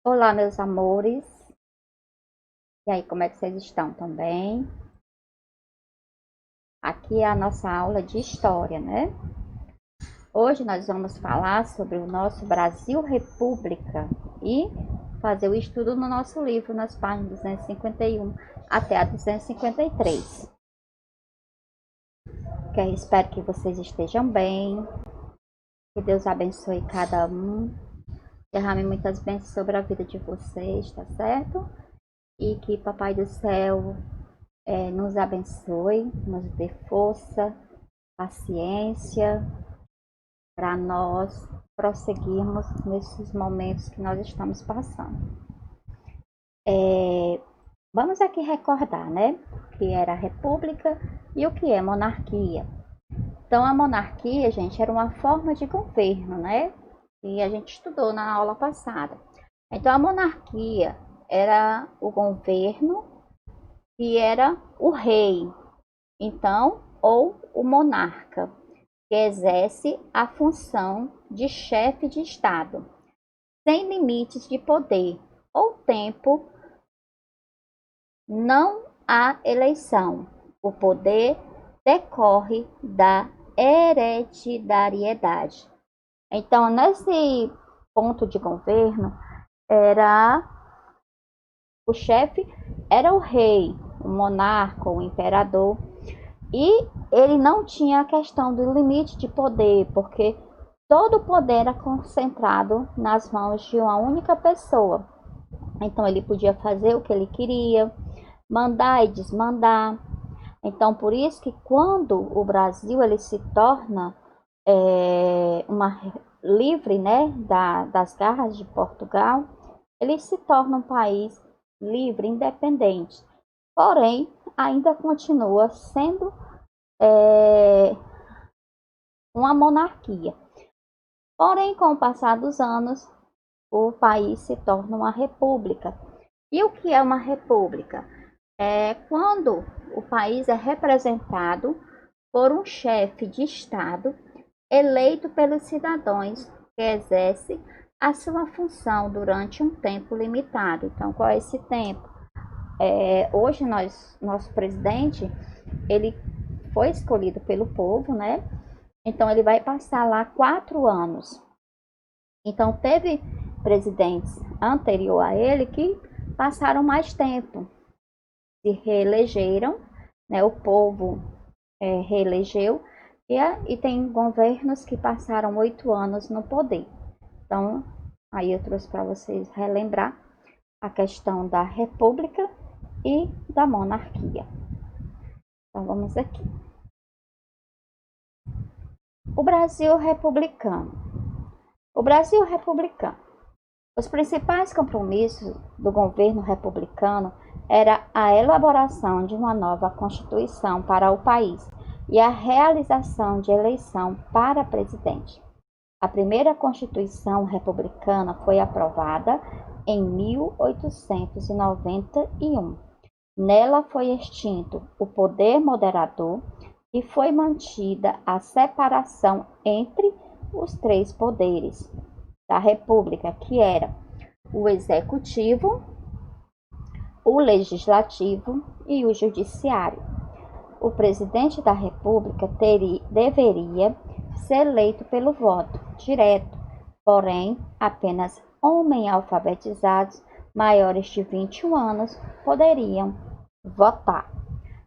Olá, meus amores. E aí, como é que vocês estão também? Aqui é a nossa aula de história, né? Hoje nós vamos falar sobre o nosso Brasil República e fazer o estudo no nosso livro, nas páginas 251 até a 253. Espero que vocês estejam bem, que Deus abençoe cada um, derrame muitas bênçãos sobre a vida de vocês, tá certo? E que Papai do Céu nos abençoe, nos dê força, paciência para nós prosseguirmos nesses momentos que nós estamos passando. Vamos aqui recordar, né, o que era a república e o que é monarquia. Então, a monarquia, gente, era uma forma de governo, né, que a gente estudou na aula passada. Então, a monarquia era o governo que era o rei, então, ou o monarca, que exerce a função de chefe de Estado, sem limites de poder ou tempo, não há eleição. O poder decorre da hereditariedade. Então, nesse ponto de governo, era o chefe era o rei, o monarca, o imperador, e ele não tinha a questão do limite de poder, porque todo o poder era concentrado nas mãos de uma única pessoa. Então ele podia fazer o que ele queria, mandar e desmandar. Então por isso que quando o Brasil ele se torna uma livre, né, das garras de Portugal, ele se torna um país livre, independente. Porém, ainda continua sendo uma monarquia. Porém, com o passar dos anos, o país se torna uma república. E o que é uma república? É quando o país é representado por um chefe de Estado eleito pelos cidadãos que exerce a sua função durante um tempo limitado. Então, qual é esse tempo? Hoje, nosso presidente, ele foi escolhido pelo povo, né? Então, ele vai passar lá 4 anos. Então, teve presidentes anterior a ele que passaram mais tempo, se reelegeram, né? O povo reelegeu e tem governos que passaram 8 anos no poder. Então, aí eu trouxe para vocês relembrar a questão da república e da monarquia. Então, vamos aqui. O Brasil republicano. O Brasil republicano. Os principais compromissos do governo republicano era a elaboração de uma nova Constituição para o país e a realização de eleição para presidente. A primeira Constituição republicana foi aprovada em 1891. Nela foi extinto o poder moderador e foi mantida a separação entre os três poderes da República, que era o executivo, o legislativo e o judiciário. O presidente da República deveria ser eleito pelo voto direto, porém, apenas homens alfabetizados maiores de 21 anos poderiam votar.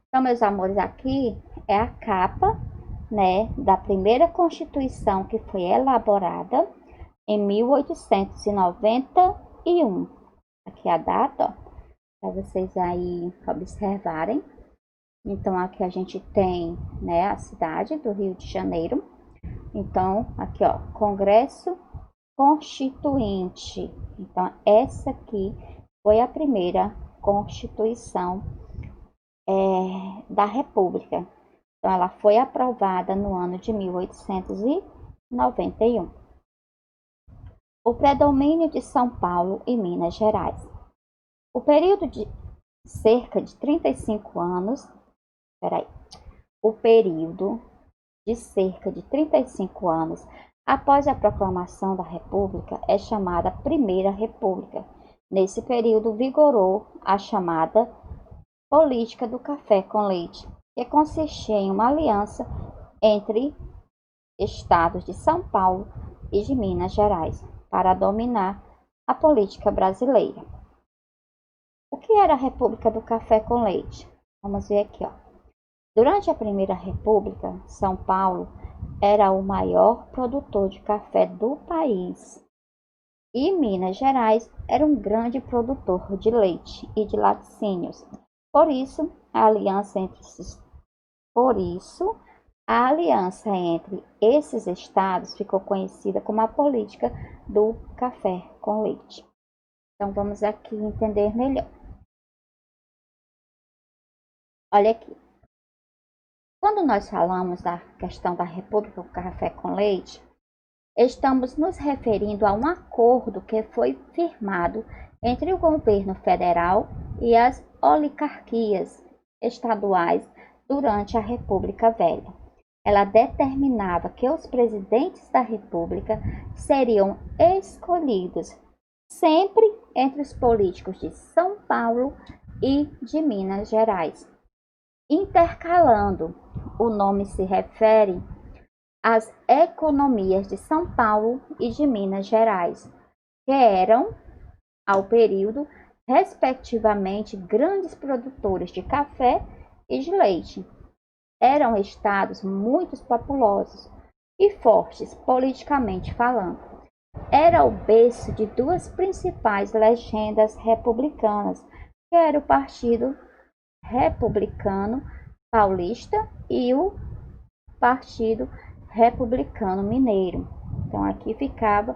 Então, meus amores, aqui é a capa, né, da primeira Constituição que foi elaborada em 1891. Aqui a data, para vocês aí observarem. Então, aqui a gente tem, né, a cidade do Rio de Janeiro. Então, aqui, ó, Congresso Constituinte. Então, essa aqui foi a primeira Constituição da República. Então, ela foi aprovada no ano de 1891. O predomínio de São Paulo e Minas Gerais. O período de cerca de 35 anos, o período de cerca de 35 anos após a proclamação da República é chamada Primeira República, Nesse período vigorou a chamada política do café com leite, que consistia em uma aliança entre estados de São Paulo e de Minas Gerais para dominar a política brasileira. O que era a República do Café com Leite? Vamos ver aqui, ó. Durante a Primeira República, São Paulo era o maior produtor de café do país e Minas Gerais era um grande produtor de leite e de laticínios. Por isso, a aliança entre esses estados ficou conhecida como a política do café com leite. Então, vamos aqui entender melhor. Olha aqui. Quando nós falamos da questão da República do Café com Leite, estamos nos referindo a um acordo que foi firmado entre o governo federal e as oligarquias estaduais durante a República Velha. Ela determinava que os presidentes da República seriam escolhidos sempre entre os políticos de São Paulo e de Minas Gerais. Intercalando, o nome se refere às economias de São Paulo e de Minas Gerais, que eram, ao período, respectivamente, grandes produtores de café e de leite. Eram estados muito populosos e fortes politicamente falando. Era o berço de duas principais legendas republicanas, que era o Partido Republicano Paulista e o Partido Republicano Mineiro. Então aqui ficava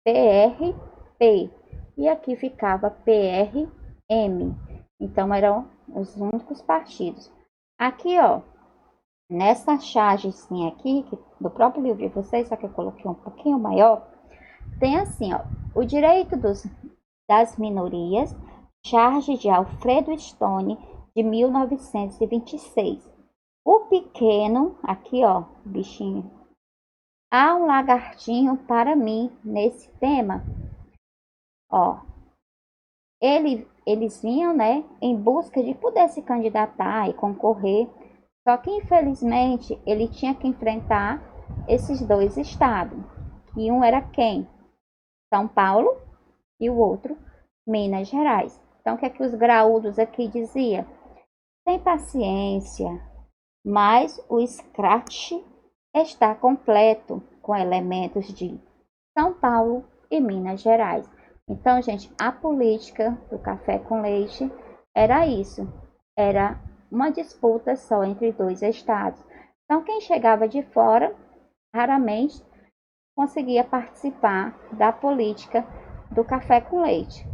PRP e aqui ficava PRM. Então eram os únicos partidos. Aqui, ó, nessa chargezinha aqui, do próprio livro de vocês, só que eu coloquei um pouquinho maior, tem assim, ó, o direito das minorias, charge de Alfredo Stone, de 1926. O pequeno, aqui ó, bichinho. Há um lagartinho para mim nesse tema. Ó, eles vinham, né, em busca de poder se candidatar e concorrer. Só que infelizmente ele tinha que enfrentar esses dois estados. E um era quem? São Paulo e o outro Minas Gerais. Então o que é que os graúdos aqui diziam? Tem paciência, mas o scratch está completo com elementos de São Paulo e Minas Gerais. Então, gente, a política do café com leite era isso. Era uma disputa só entre dois estados. Então, quem chegava de fora, raramente conseguia participar da política do café com leite.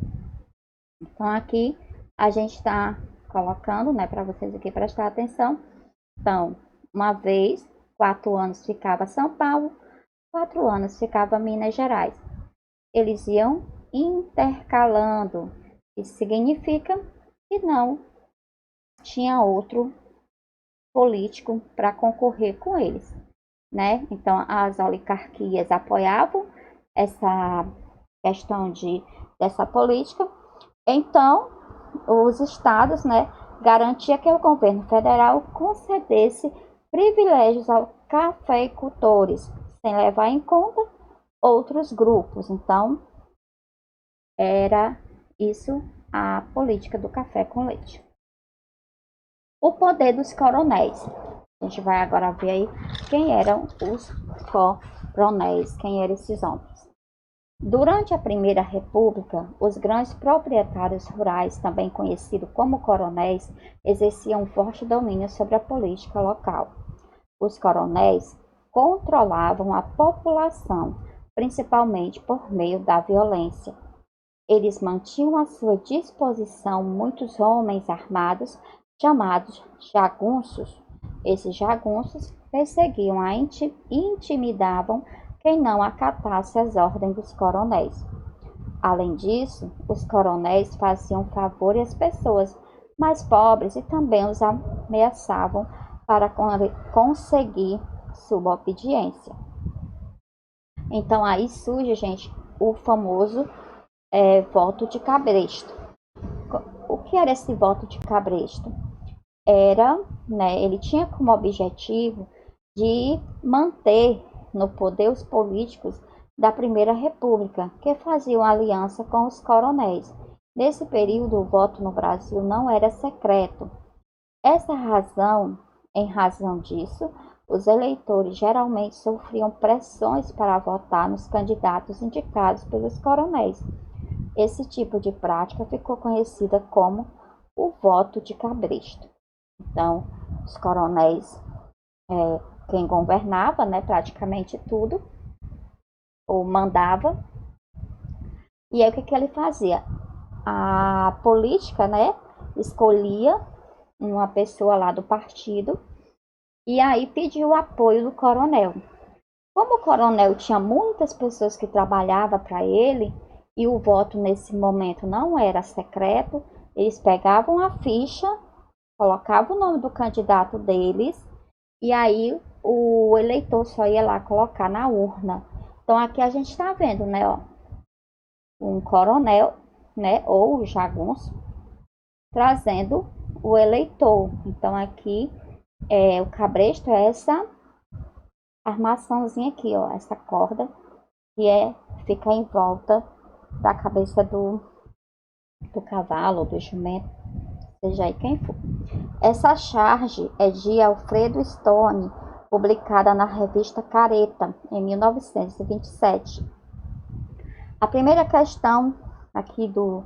Então, aqui a gente está colocando, né, para vocês aqui prestar atenção. Então, uma vez, 4 anos ficava São Paulo, 4 anos ficava Minas Gerais. Eles iam intercalando. Isso significa que não tinha outro político para concorrer com eles, né? Então, as oligarquias apoiavam essa questão dessa política. Então, os estados, né, garantia que o governo federal concedesse privilégios aos cafeicultores, sem levar em conta outros grupos. Então, era isso a política do café com leite. O poder dos coronéis. A gente vai agora ver aí quem eram os coronéis, quem eram esses homens. Durante a Primeira República, os grandes proprietários rurais, também conhecidos como coronéis, exerciam um forte domínio sobre a política local. Os coronéis controlavam a população, principalmente por meio da violência. Eles mantinham à sua disposição muitos homens armados, chamados jagunços. Esses jagunços perseguiam e intimidavam quem não acatasse as ordens dos coronéis. Além disso, os coronéis faziam favor às pessoas mais pobres e também os ameaçavam para conseguir sua obediência. Então aí surge, gente, o famoso voto de cabresto. O que era esse voto de cabresto? Era, né, ele tinha como objetivo de manter no poder os políticos da Primeira República, que faziam aliança com os coronéis. Nesse período, o voto no Brasil não era secreto. Em razão disso, os eleitores geralmente sofriam pressões para votar nos candidatos indicados pelos coronéis. Esse tipo de prática ficou conhecida como o voto de cabresto. Então, os coronéis, quem governava, né, praticamente tudo, ou mandava, e aí o que ele fazia? A política, né, escolhia uma pessoa lá do partido e aí pediu o apoio do coronel. Como o coronel tinha muitas pessoas que trabalhavam para ele e o voto nesse momento não era secreto, eles pegavam a ficha, colocavam o nome do candidato deles e aí o eleitor só ia lá colocar na urna. Então aqui a gente está vendo, né, ó, um coronel, né, ou jagunço, trazendo o eleitor. Então aqui o cabresto é essa armaçãozinha aqui, ó, essa corda que fica em volta da cabeça do cavalo, do jumento, seja aí quem for. Essa charge é de Alfredo Stone, publicada na revista Careta, em 1927. A primeira questão aqui do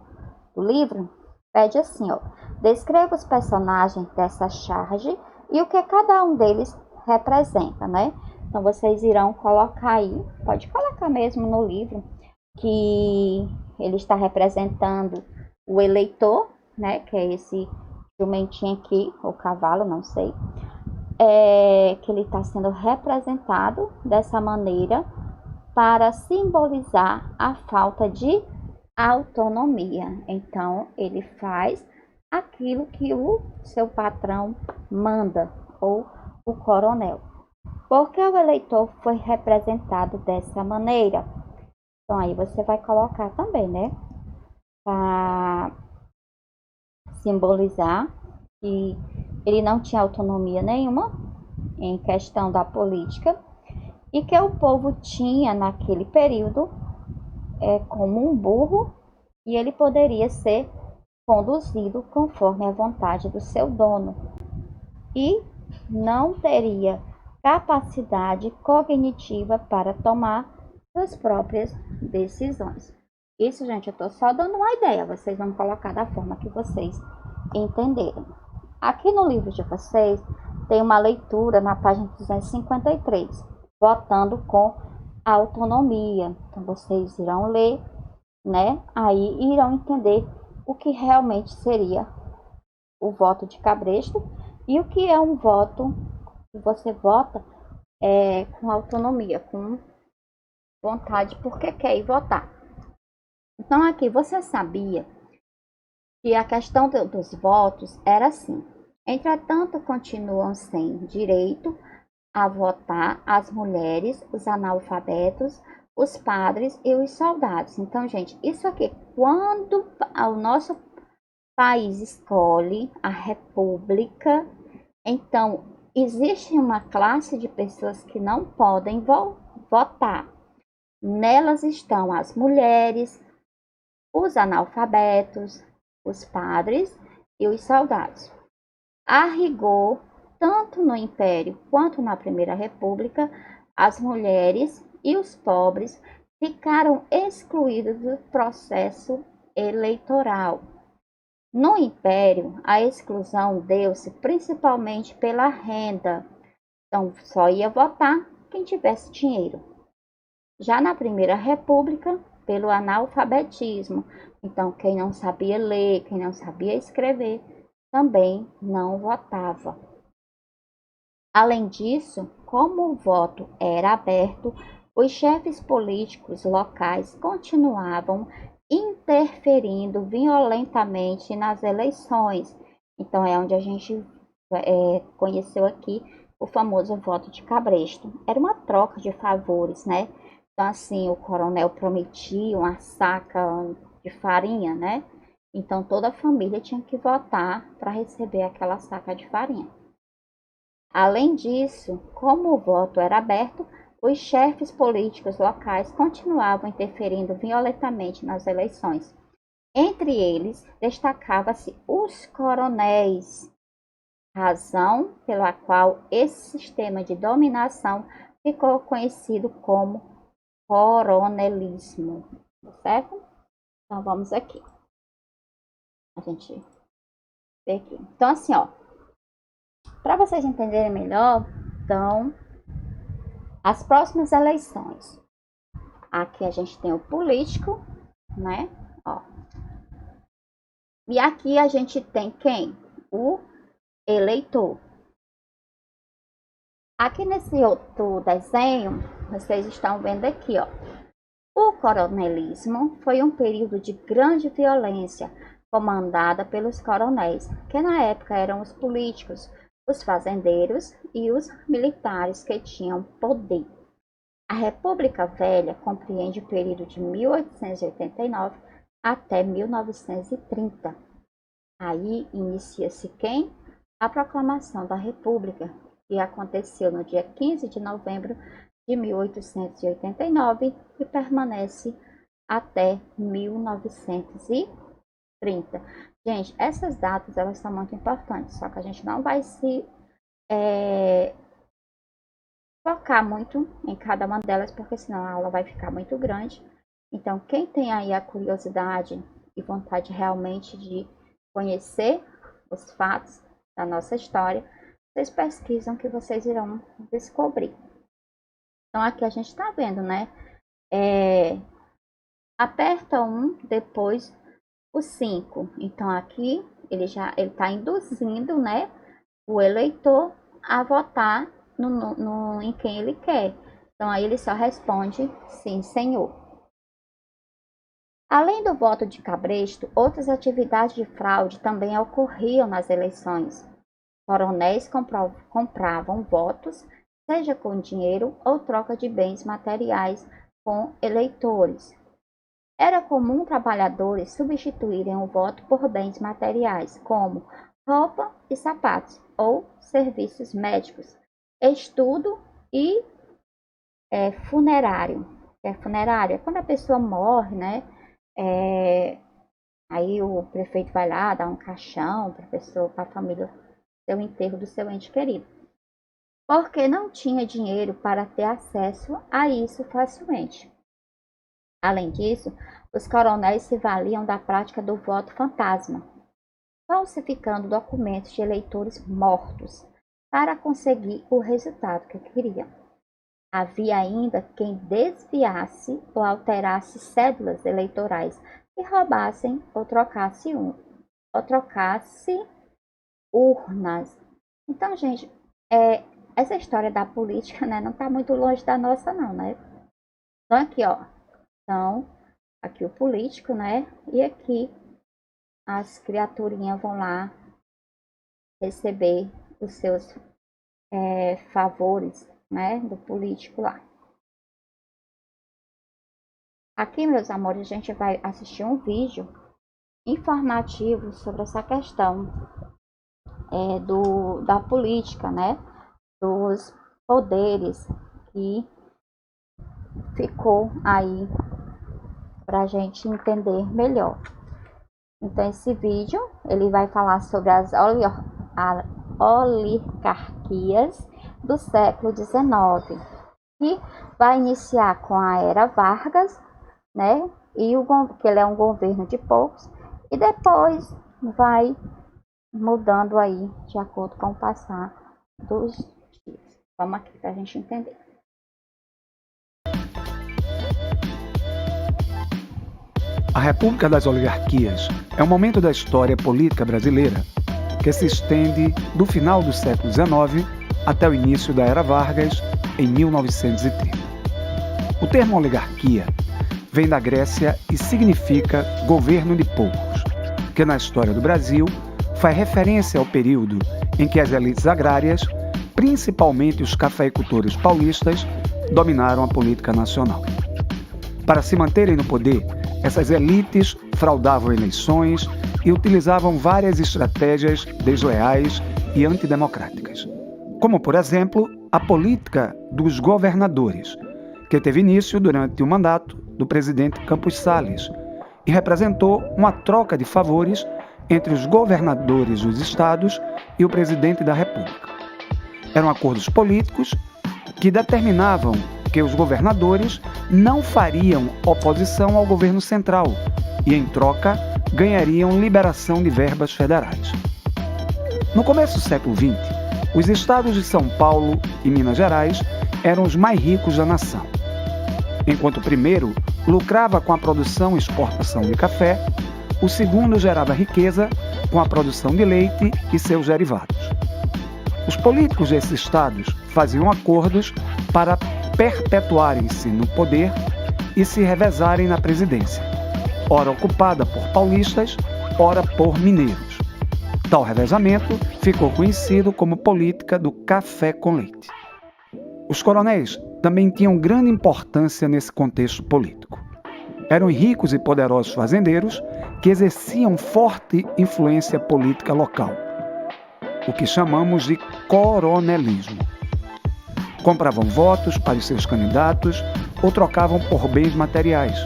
livro pede assim, ó, descreva os personagens dessa charge e o que cada um deles representa, né? Então vocês irão colocar aí, pode colocar mesmo no livro, que ele está representando o eleitor, né? Que é esse jumentinho aqui, ou cavalo, não sei. Que ele está sendo representado dessa maneira para simbolizar a falta de autonomia. Então, ele faz aquilo que o seu patrão manda, ou o coronel. Porque o eleitor foi representado dessa maneira. Então, aí você vai colocar também, né? Para simbolizar que ele não tinha autonomia nenhuma em questão da política e que o povo tinha naquele período como um burro e ele poderia ser conduzido conforme a vontade do seu dono e não teria capacidade cognitiva para tomar suas próprias decisões. Isso, gente, eu estou só dando uma ideia, vocês vão colocar da forma que vocês entenderem. Aqui no livro de vocês tem uma leitura na página 253, votando com autonomia. Então vocês irão ler, né? Aí irão entender o que realmente seria o voto de cabresto e o que é um voto que você vota com autonomia, com vontade, porque quer ir votar. Então aqui você sabia que a questão dos votos era assim. Entretanto, continuam sem direito a votar as mulheres, os analfabetos, os padres e os soldados. Então, gente, isso aqui, quando o nosso país escolhe a república, então existe uma classe de pessoas que não podem votar. Nelas estão as mulheres, os analfabetos, os padres e os soldados. A rigor, tanto no Império quanto na Primeira República, as mulheres e os pobres ficaram excluídos do processo eleitoral. No Império, a exclusão deu-se principalmente pela renda, então só ia votar quem tivesse dinheiro. Já na Primeira República, pelo analfabetismo, então quem não sabia ler, quem não sabia escrever, também não votava. Além disso, como o voto era aberto, os chefes políticos locais continuavam interferindo violentamente nas eleições. Então é onde a gente conheceu aqui o famoso voto de cabresto. Era uma troca de favores, né? Então assim, o coronel prometia uma saca de farinha, né? Então toda a família tinha que votar para receber aquela saca de farinha. Além disso, como o voto era aberto, os chefes políticos locais continuavam interferindo violentamente nas eleições. Entre eles, destacava-se os coronéis, razão pela qual esse sistema de dominação ficou conhecido como coronelismo, certo? Então vamos aqui. A gente vê aqui. Então assim, ó, para vocês entenderem melhor, então as próximas eleições. Aqui a gente tem o político, né? Ó. E aqui a gente tem quem? O eleitor. Aqui nesse outro desenho, vocês estão vendo aqui, ó. O coronelismo foi um período de grande violência comandada pelos coronéis, que na época eram os políticos, os fazendeiros e os militares que tinham poder. A República Velha compreende o período de 1889 até 1930. Aí inicia-se quem? A Proclamação da República, que aconteceu no dia 15 de novembro de 1889 e permanece até 1930. Gente, essas datas elas são muito importantes, só que a gente não vai se focar muito em cada uma delas, porque senão a aula vai ficar muito grande. Então, quem tem aí a curiosidade e vontade realmente de conhecer os fatos da nossa história, vocês pesquisam que vocês irão descobrir. Então, aqui a gente está vendo, né? Aperta 1, depois o 5. Então, aqui ele está induzindo, né, o eleitor a votar em quem ele quer. Então, aí ele só responde sim, senhor. Além do voto de cabresto, outras atividades de fraude também ocorriam nas eleições. Coronéis compravam votos, seja com dinheiro ou troca de bens materiais com eleitores. Era comum trabalhadores substituírem o voto por bens materiais, como roupa e sapatos, ou serviços médicos, estudo e funerário. Funerário é quando a pessoa morre, né? Aí o prefeito vai lá, dá um caixão para a família ter o enterro do seu ente querido. Porque não tinha dinheiro para ter acesso a isso facilmente. Além disso, os coronéis se valiam da prática do voto fantasma, falsificando documentos de eleitores mortos para conseguir o resultado que queriam. Havia ainda quem desviasse ou alterasse cédulas eleitorais e roubassem ou trocasse urnas. Então, gente, essa história da política, né, não está muito longe da nossa, não, né? Então, aqui, ó. Então, aqui o político, né? E aqui as criaturinhas vão lá receber os seus favores, né? Do político lá. Aqui, meus amores, a gente vai assistir um vídeo informativo sobre essa questão da política, né? Dos poderes que ficou aí para a gente entender melhor. Então, esse vídeo ele vai falar sobre as oligarquias do século XIX, que vai iniciar com a Era Vargas, né? E que ele é um governo de poucos, e depois vai mudando aí de acordo com o passar dos dias. Vamos aqui para a gente entender. A República das Oligarquias é um momento da história política brasileira que se estende do final do século XIX até o início da Era Vargas, em 1930. O termo oligarquia vem da Grécia e significa governo de poucos, que na história do Brasil faz referência ao período em que as elites agrárias, principalmente os cafeicultores paulistas, dominaram a política nacional. Para se manterem no poder, Essas elites fraudavam eleições e utilizavam várias estratégias desleais e antidemocráticas, como, por exemplo, a política dos governadores, que teve início durante o mandato do presidente Campos Salles e representou uma troca de favores entre os governadores dos estados e o presidente da República. Eram acordos políticos que determinavam que os governadores não fariam oposição ao governo central e, em troca, ganhariam liberação de verbas federais. No começo do século XX, os estados de São Paulo e Minas Gerais eram os mais ricos da nação. Enquanto o primeiro lucrava com a produção e exportação de café, o segundo gerava riqueza com a produção de leite e seus derivados. Os políticos desses estados faziam acordos para perpetuarem-se no poder e se revezarem na presidência, ora ocupada por paulistas, ora por mineiros. Tal revezamento ficou conhecido como política do café com leite. Os coronéis também tinham grande importância nesse contexto político. Eram ricos e poderosos fazendeiros que exerciam forte influência política local, o que chamamos de coronelismo. Compravam votos para os seus candidatos ou trocavam por bens materiais.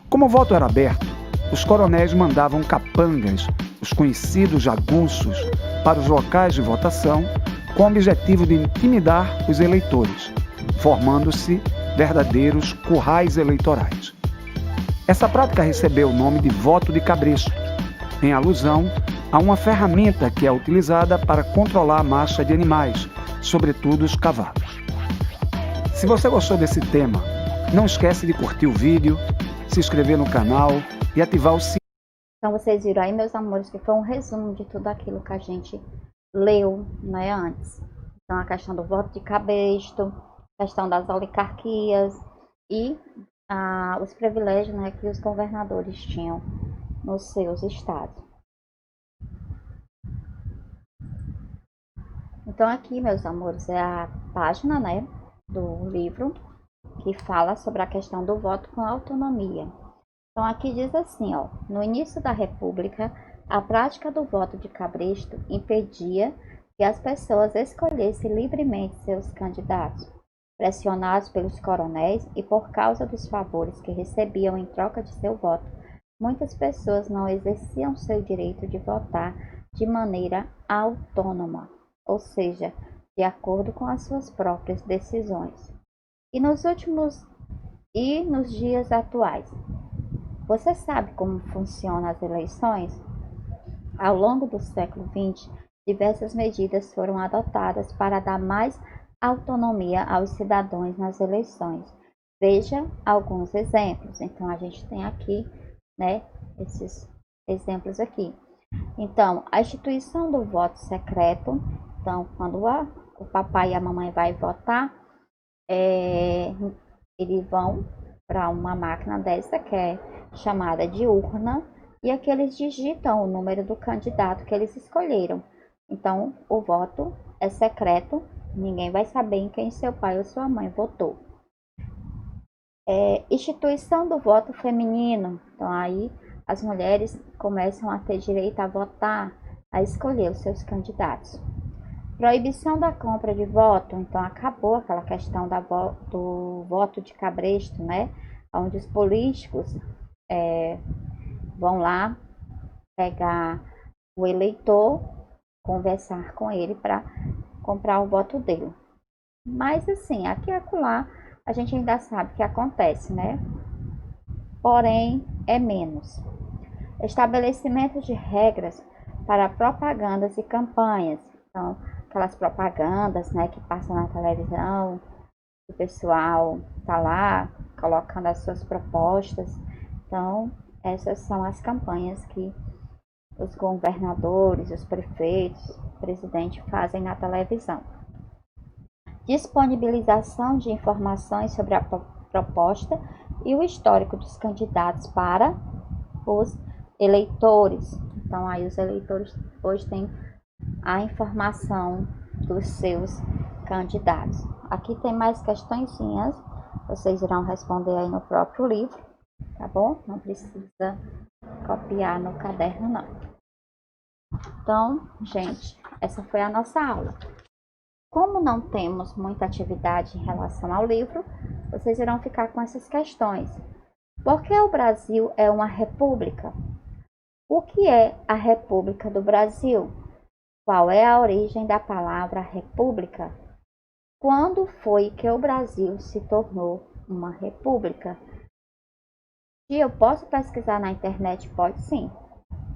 Como o voto era aberto, os coronéis mandavam capangas, os conhecidos jagunços, para os locais de votação com o objetivo de intimidar os eleitores, formando-se verdadeiros currais eleitorais. Essa prática recebeu o nome de voto de cabresto, em alusão a uma ferramenta que é utilizada para controlar a marcha de animais, sobretudo os cavalos. Se você gostou desse tema, não esquece de curtir o vídeo, se inscrever no canal e ativar o sininho. Então vocês viram aí, meus amores, que foi um resumo de tudo aquilo que a gente leu, né, antes. Então a questão do voto de cabresto, a questão das oligarquias e os privilégios, né, que os governadores tinham nos seus estados. Então aqui, meus amores, é a página, né, do livro que fala sobre a questão do voto com autonomia. Então aqui diz assim, ó: no início da República, a prática do voto de cabresto impedia que as pessoas escolhessem livremente seus candidatos. Pressionados pelos coronéis e por causa dos favores que recebiam em troca de seu voto, muitas pessoas não exerciam seu direito de votar de maneira autônoma, ou seja, de acordo com as suas próprias decisões. E nos dias atuais, você sabe como funcionam as eleições? Ao longo do século XX, diversas medidas foram adotadas para dar mais autonomia aos cidadãos nas eleições. Veja alguns exemplos. Então a gente tem aqui, né, esses exemplos aqui. Então, a instituição do voto secreto. Então, quando o papai e a mamãe vai votar, eles vão para uma máquina dessa que é chamada de urna, e aqui eles digitam o número do candidato que eles escolheram. Então, o voto é secreto, ninguém vai saber em quem seu pai ou sua mãe votou. Instituição do voto feminino. Então, aí as mulheres começam a ter direito a votar, a escolher os seus candidatos. Proibição da compra de voto. Então, acabou aquela questão do voto de cabresto, né? Onde os políticos vão lá pegar o eleitor, conversar com ele para comprar o voto dele. Mas assim, aqui e acolá a gente ainda sabe que acontece, né? Porém, é menos. Estabelecimento de regras para propagandas e campanhas. Então, aquelas propagandas, né, que passam na televisão, o pessoal tá lá colocando as suas propostas. Então, essas são as campanhas que os governadores, os prefeitos, o presidente fazem na televisão. Disponibilização de informações sobre a proposta e o histórico dos candidatos para os eleitores. Então, aí os eleitores hoje têm a informação dos seus candidatos. Aqui tem mais questõezinhas, vocês irão responder aí no próprio livro, tá bom? Não precisa copiar no caderno, não. Então, gente, essa foi a nossa aula. Como não temos muita atividade em relação ao livro, vocês irão ficar com essas questões. Por que o Brasil é uma república? O que é a República do Brasil? Qual é a origem da palavra república? Quando foi que o Brasil se tornou uma república? E eu posso pesquisar na internet? Pode sim.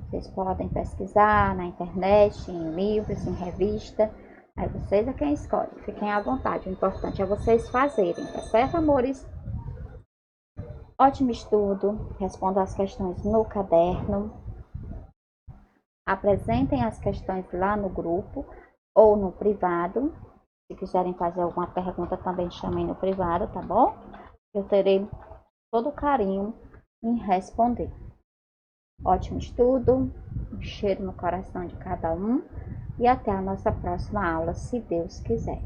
Vocês podem pesquisar na internet, em livros, em revista. Aí vocês é quem escolhe. Fiquem à vontade. O importante é vocês fazerem, tá certo, amores? Ótimo estudo. Respondam as questões no caderno. Apresentem as questões lá no grupo ou no privado. Se quiserem fazer alguma pergunta, também chamem no privado, tá bom? Eu terei todo o carinho em responder. Ótimo estudo, um cheiro no coração de cada um e até a nossa próxima aula, se Deus quiser.